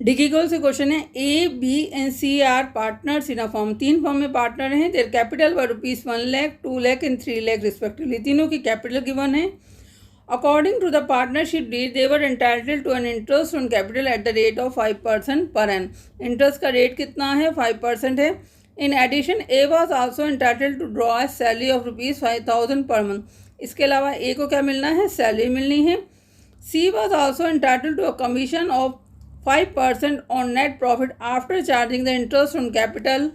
Dickey गोल से question है A B and C are partners in a firm. 3 firm में partner हैं। Their capital were ₹1 lakh, 2 lakh and 3 lakh respectively. तीनों की कैपिटल गिवन है। According to the partnership deed they were entitled to an interest on capital at the rate of 5% per N. Interest का rate कितना है? 5% है। In addition A was also entitled to draw a salary of ₹5,000 per month. इसके अलावा ए को क्या मिलना है? सैलरी मिलनी है। She was also entitled to a commission of 5% on net profit after charging the interest on capital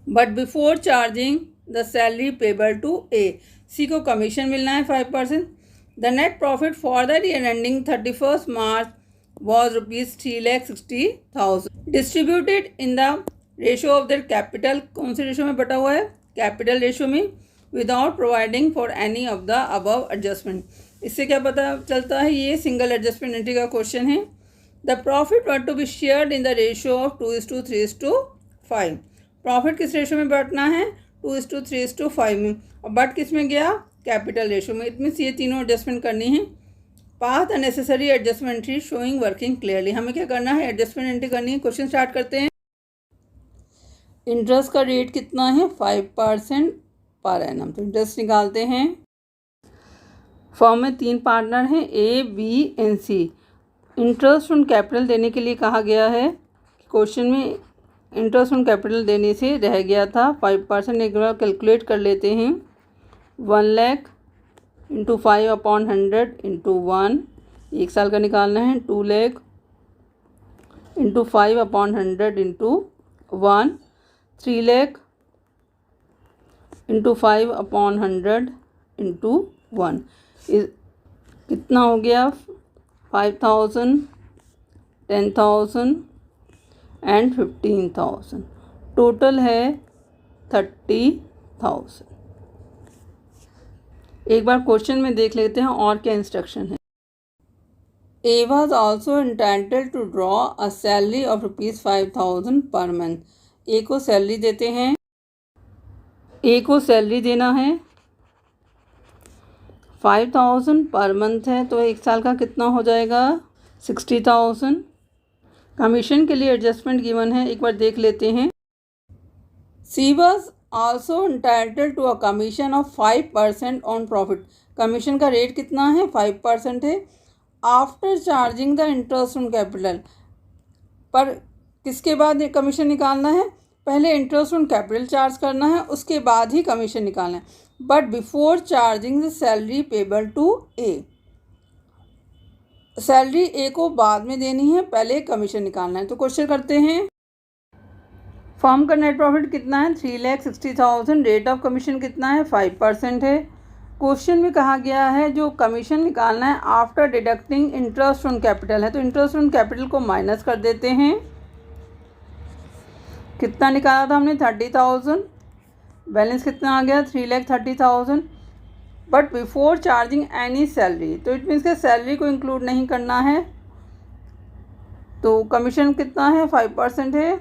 but before charging the salary payable to A। C को commission मिलना है 5%। The net profit for the year ending 31st March was ₹3,60,000 distributed in the ratio of their capital। कौन से ratio में बटा हुआ है? Capital ratio में, without providing for any of the above adjustment. इससे क्या पता चलता है? ये सिंगल एडजस्टमेंट एंट्री का क्वेश्चन है। The profit were to be shared in the ratio of 2:3:5। Profit किस रेशो में बांटना है? 2:3:5 में। और बट किस में गया? कैपिटल रेशो में। इट मीन्स ये तीनों एडजस्टमेंट करनी है। Pass the necessary adjustment entry showing working clearly. हमें क्या करना है? एडजस्टमेंट एंट्री करनी है। क्वेश्चन स्टार्ट करते हैं। इंटरेस्ट का रेट कितना है? 5% पर एनम। तो इंटरेस्ट निकालते हैं। फॉर्म में 3 पार्टनर हैं, A B and C. Interest on capital देने के लिए कहा गया है। क्वेश्चन में इंटरेस्ट ऑन कैपिटल देने से रह गया था 5%। एक बार कैलकुलेट कर लेते हैं। 1 लाख इंटू 5/100 इंटू 1, 1 साल का निकालना है। 2 lakh into 5/100 into 1, 3 lakh into 5/100 into 1। कितना हो गया? 5,000, 10,000 एंड 15,000। टोटल है 30,000। एक बार क्वेश्चन में देख लेते हैं और क्या इंस्ट्रक्शन है। A was also entitled to draw a salary of ₹5,000 per month. ए को सैलरी देते हैं। ए को सैलरी देना है 5,000 पर मंथ है, तो 1 साल का कितना हो जाएगा? 60,000। कमीशन के लिए एडजस्टमेंट गिवन है, एक बार देख लेते हैं। She was also entitled to a commission of 5% on profit. Commission का रेट कितना है? 5% है। After charging the interest on capital. पर किसके बाद कमीशन निकालना है? पहले इंटरेस्ट ऑन कैपिटल चार्ज करना है, उसके बाद ही कमीशन निकालना है। But before charging the salary payable to A. Salary A को बाद में देनी है, पहले कमीशन निकालना है। तो क्वेश्चन करते हैं। फर्म का नेट प्रॉफिट कितना है? 3,60,000। रेट ऑफ कमीशन कितना है? 5% है। क्वेश्चन में कहा गया है जो कमीशन निकालना है after deducting interest on capital है, तो इंटरेस्ट ऑन कैपिटल को माइनस कर देते हैं। कितना निकाला था हमने? 30,000। बैलेंस कितना आ गया? 3,30,000। But before charging any salary, तो इट मीन्स के सैलरी को इंक्लूड नहीं करना है। तो कमीशन कितना है? 5% है।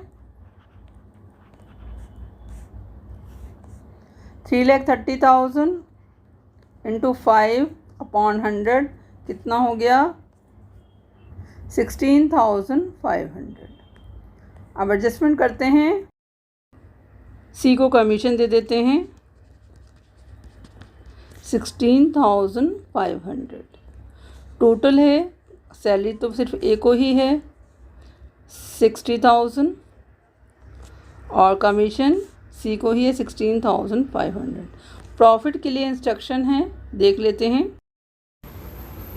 3,30,000 इंटू 5/100 कितना हो गया? 16,500। अब एडजस्टमेंट करते हैं। सी को कमीशन दे देते हैं 16,500। टोटल है, सैलरी तो सिर्फ ए को ही है 60,000 और कमीशन सी को ही है 16,500। प्रॉफिट के लिए इंस्ट्रक्शन है, देख लेते हैं।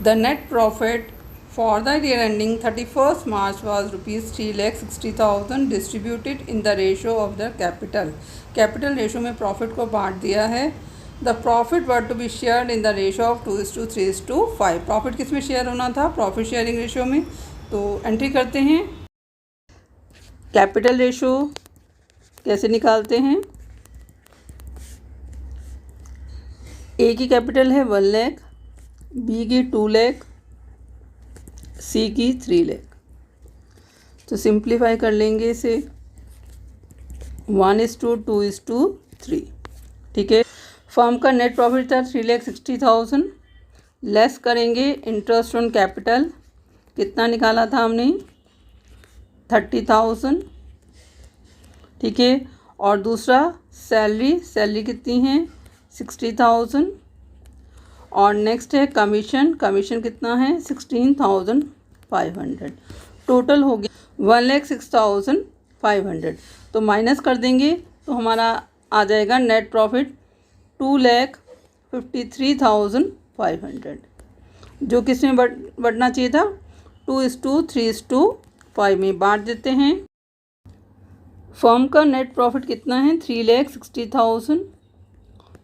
The net profit for the year ending 31st March was ₹3,60,000 distributed in the ratio of the capital. Capital ratio में प्रॉफिट को बांट दिया है। The profit were to be shared in the ratio of 2:3:5। Profit किस में share होना था? Profit sharing ratio में। तो एंट्री करते हैं। कैपिटल रेशो कैसे निकालते हैं? ए की कैपिटल है 1 लाख, बी की 2 लाख, सी की 3 लाख। तो सिंप्लीफाई कर लेंगे इसे 1:2:3। ठीक है। फर्म का नेट प्रॉफिट था 3,60,000। लेस करेंगे इंटरेस्ट ऑन कैपिटल। कितना निकाला था हमने? 30,000, ठीक है। और दूसरा सैलरी कितनी है 60,000। और नेक्स्ट है कमीशन कितना है 16,500। टोटल हो गया 1,06,500। तो माइनस कर देंगे तो हमारा आ जाएगा नेट प्रॉफिट 2,53,500, जो किस में बढ़ना चाहिए था 2:3:5 में बांट देते हैं। फर्म का नेट प्रॉफिट कितना है 3,60,000,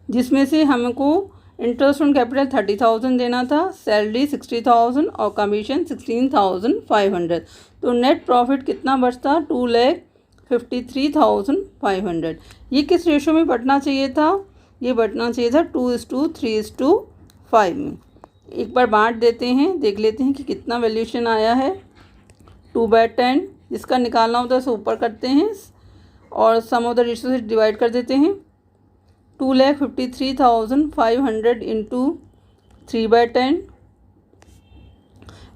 जिसमें से हमको इंटरेस्ट ऑन कैपिटल 30,000 देना था, सैलरी 60,000 और कमीशन 16,500। तो नेट प्रॉफिट कितना बचता 2,53,500। ये किस रेशो में बढ़ना चाहिए था, ये बढ़ना चाहिए था 2:3:5 में। एक बार बांट देते हैं, देख लेते हैं कि कितना वैल्यूएशन आया है। 2/10 जिसका निकालना होता है उसे ऊपर करते हैं और सम ऑफ द रेशियो से डिवाइड कर देते हैं। 2,53,500 इंटू 3/10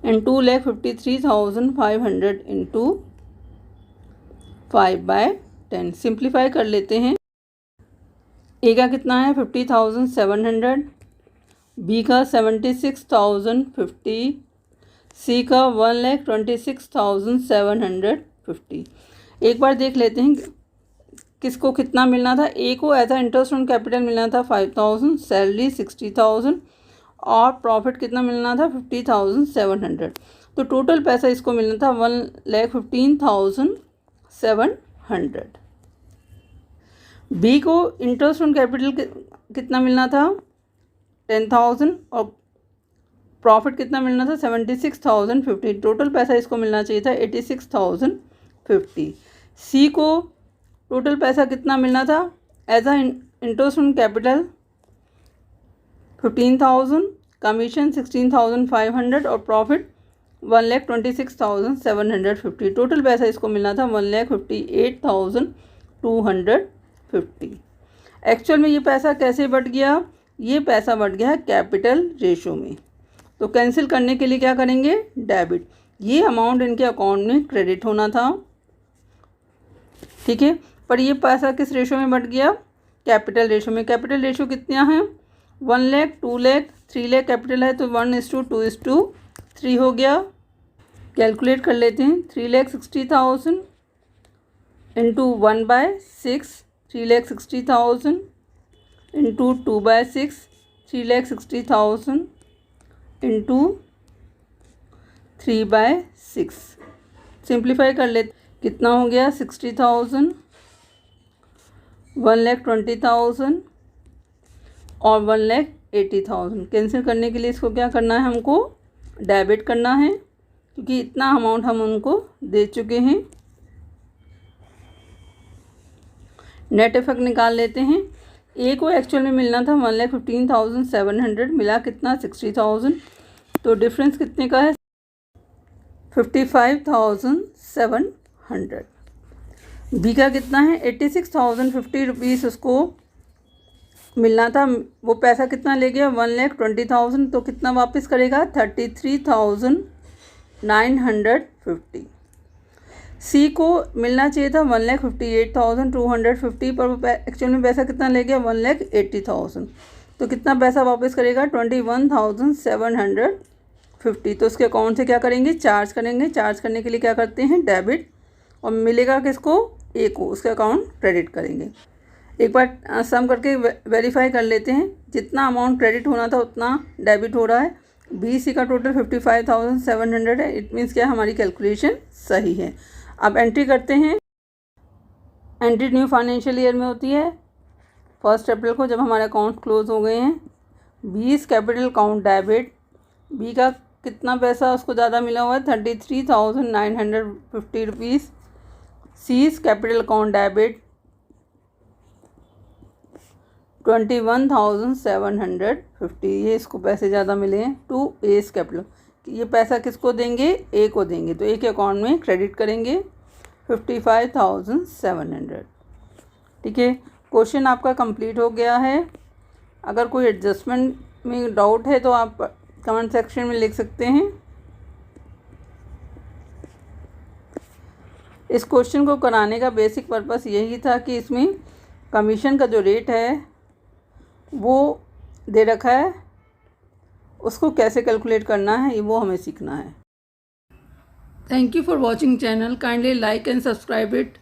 एंड 2,53,500 इंटू 5/10। सिंप्लीफाई कर लेते हैं। ए का कितना है 50,700, बी का 76,050, सी का 1,26,750। एक बार देख लेते हैं किसको कितना मिलना था। ए को as a interest on capital मिलना था 5,000, सैलरी 60,000 और प्रॉफिट कितना मिलना था 50,700। तो टोटल पैसा इसको मिलना था 1,15,700। बी को इंटरेस्ट ऑन कैपिटल कितना मिलना था 10,000 और प्रॉफिट कितना मिलना था 76,050। टोटल पैसा इसको मिलना चाहिए था 86,050। सी को टोटल पैसा कितना मिलना था as a interest on capital 15,000, commission 16,500 और प्रॉफिट 1,26,750। टोटल पैसा इसको मिलना था 1,58,250। एक्चुअल में ये पैसा कैसे बढ़ गया, ये पैसा बढ़ गया है कैपिटल रेशो में। तो कैंसिल करने के लिए क्या करेंगे डेबिट। ये अमाउंट इनके अकाउंट में क्रेडिट होना था, ठीक है। पर ये पैसा किस रेशो में बढ़ गया कैपिटल रेशो में। कैपिटल रेशो कितना है 1 लाख 2 लाख 3 लाख कैपिटल है तो 1:2:3 हो गया। कैलकुलेट कर लेते हैं 3,60,000 इंटू 1/6 3,60,000 इंटू 2/6 3,60,000 इंटू 3/6। सिंप्लीफाई कर लेते कितना हो गया 60,000, 1,20,000 और 1,80,000। कैंसिल करने के लिए इसको क्या करना है हमको डेबिट करना है, क्योंकि इतना अमाउंट हम उनको दे चुके हैं। नेट इफेक्ट निकाल लेते हैं। ए को एक्चुअल में मिलना था 1,15,700, मिला कितना 60,000। तो डिफरेंस कितने का है 55,700। बी का कितना है 86,050 रुपीज़ उसको मिलना था, वो पैसा कितना ले गया 1,20,000। तो कितना वापस करेगा 33,950। सी को मिलना चाहिए था 1,58,250 पर वो एक्चुअल में पैसा कितना ले गया 1,80,000। तो कितना पैसा वापस करेगा 21,750। तो उसके अकाउंट से क्या करेंगे चार्ज करेंगे। चार्ज करने के लिए क्या करते हैं डेबिट, और मिलेगा किसको ए को, उसके अकाउंट क्रेडिट करेंगे। एक बार सम करके वेरीफाई कर लेते हैं। जितना अमाउंट क्रेडिट होना था उतना डेबिट हो रहा है। बी सी का टोटल 55,700 है। इट मीन्स क्या हमारी कैलकुलेशन सही है। अब एंट्री करते हैं। एंट्री न्यू फाइनेंशियल ईयर में होती है 1 अप्रैल को, जब हमारे अकाउंट क्लोज हो गए हैं। 20 कैपिटल अकाउंट डेबिट। बी का कितना पैसा उसको ज़्यादा मिला हुआ है 33,950 rupees. Seize capital account debit 21,750, ये इसको पैसे ज़्यादा मिले हैं। टू एस कैपिटल, ये पैसा किसको देंगे ए को देंगे, तो ए के अकाउंट में क्रेडिट करेंगे 55,700। ठीक है, क्वेश्चन आपका कंप्लीट हो गया है। अगर कोई एडजस्टमेंट में डाउट है तो आप कमेंट सेक्शन में लिख सकते हैं। इस क्वेश्चन को कराने का बेसिक पर्पस यही था कि इसमें कमीशन का जो रेट है वो दे रखा है, उसको कैसे कैलकुलेट करना है ये वो हमें सीखना है। Thank you for watching channel, kindly like and subscribe it.